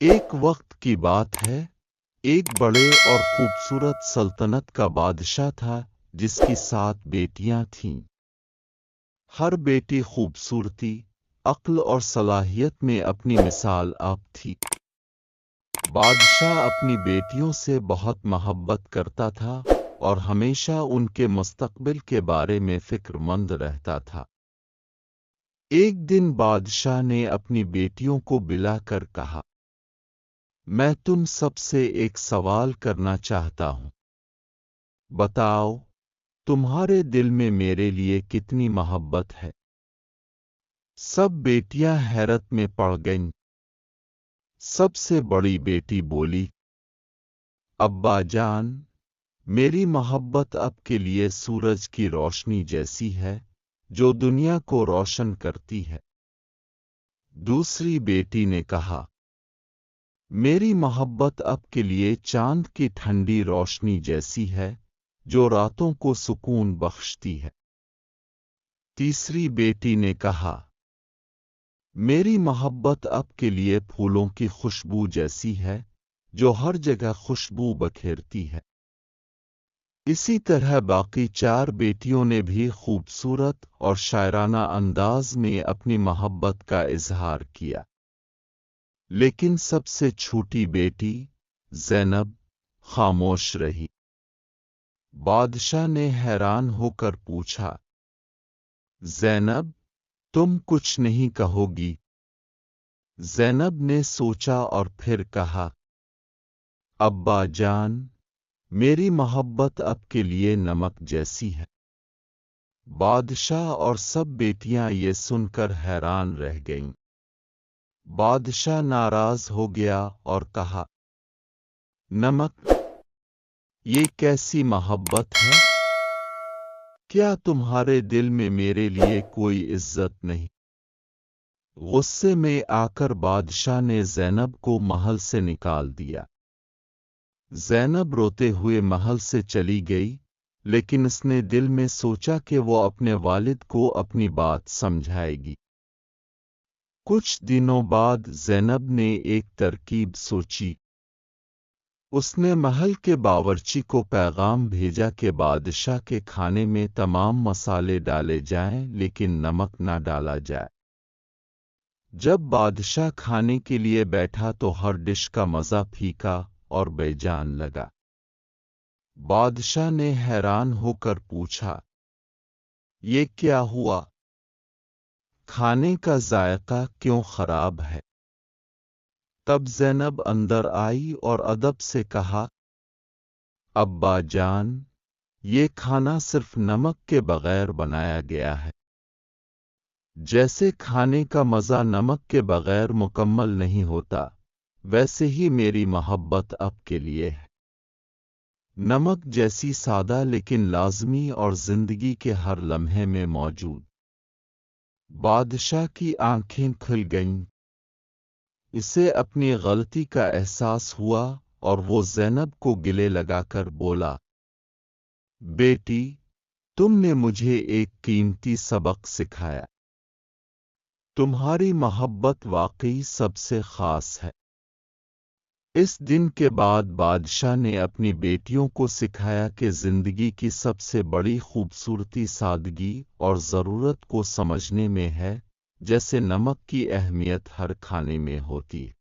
ایک وقت کی بات ہے، ایک بڑے اور خوبصورت سلطنت کا بادشاہ تھا جس کی 7 بیٹیاں تھیں۔ ہر بیٹی خوبصورتی، عقل اور صلاحیت میں اپنی مثال آپ تھی۔ بادشاہ اپنی بیٹیوں سے بہت محبت کرتا تھا اور ہمیشہ ان کے مستقبل کے بارے میں فکر مند رہتا تھا۔ ایک دن بادشاہ نے اپنی بیٹیوں کو بلا کر کہا، میں تم سب سے ایک سوال کرنا چاہتا ہوں۔ بتاؤ، تمہارے دل میں میرے لیے کتنی محبت ہے؟ سب بیٹیاں حیرت میں پڑ گئیں۔ سب سے بڑی بیٹی بولی، ابا جان، میری محبت آپ کے لیے سورج کی روشنی جیسی ہے جو دنیا کو روشن کرتی ہے۔ دوسری بیٹی نے کہا، میری محبت آپ کے لیے چاند کی ٹھنڈی روشنی جیسی ہے جو راتوں کو سکون بخشتی ہے۔ تیسری بیٹی نے کہا، میری محبت آپ کے لیے پھولوں کی خوشبو جیسی ہے جو ہر جگہ خوشبو بکھیرتی ہے۔ اسی طرح باقی 4 بیٹیوں نے بھی خوبصورت اور شاعرانہ انداز میں اپنی محبت کا اظہار کیا۔ لیکن سب سے چھوٹی بیٹی زینب خاموش رہی۔ بادشاہ نے حیران ہو کر پوچھا، زینب، تم کچھ نہیں کہو گی؟ زینب نے سوچا اور پھر کہا، ابا جان، میری محبت آپ کے لیے نمک جیسی ہے۔ بادشاہ اور سب بیٹیاں یہ سن کر حیران رہ گئیں۔ بادشاہ ناراض ہو گیا اور کہا، نمک؟ یہ کیسی محبت ہے؟ کیا تمہارے دل میں میرے لیے کوئی عزت نہیں؟ غصے میں آ کر بادشاہ نے زینب کو محل سے نکال دیا۔ زینب روتے ہوئے محل سے چلی گئی، لیکن اس نے دل میں سوچا کہ وہ اپنے والد کو اپنی بات سمجھائے گی۔ کچھ دنوں بعد زینب نے ایک ترکیب سوچی۔ اس نے محل کے باورچی کو پیغام بھیجا کہ بادشاہ کے کھانے میں تمام مسالے ڈالے جائیں لیکن نمک نہ ڈالا جائے۔ جب بادشاہ کھانے کے لیے بیٹھا تو ہر ڈش کا مزہ پھیکا اور بے جان لگا۔ بادشاہ نے حیران ہو کر پوچھا، یہ کیا ہوا؟ کھانے کا ذائقہ کیوں خراب ہے؟ تب زینب اندر آئی اور ادب سے کہا، ابا جان، یہ کھانا صرف نمک کے بغیر بنایا گیا ہے۔ جیسے کھانے کا مزہ نمک کے بغیر مکمل نہیں ہوتا، ویسے ہی میری محبت آپ کے لیے ہے۔ نمک جیسی سادہ لیکن لازمی اور زندگی کے ہر لمحے میں موجود۔ بادشاہ کی آنکھیں کھل گئیں۔ اسے اپنی غلطی کا احساس ہوا اور وہ زینب کو گلے لگا کر بولا، بیٹی، تم نے مجھے ایک قیمتی سبق سکھایا۔ تمہاری محبت واقعی سب سے خاص ہے۔ اس دن کے بعد بادشاہ نے اپنی بیٹیوں کو سکھایا کہ زندگی کی سب سے بڑی خوبصورتی سادگی اور ضرورت کو سمجھنے میں ہے، جیسے نمک کی اہمیت ہر کھانے میں ہوتی ہے۔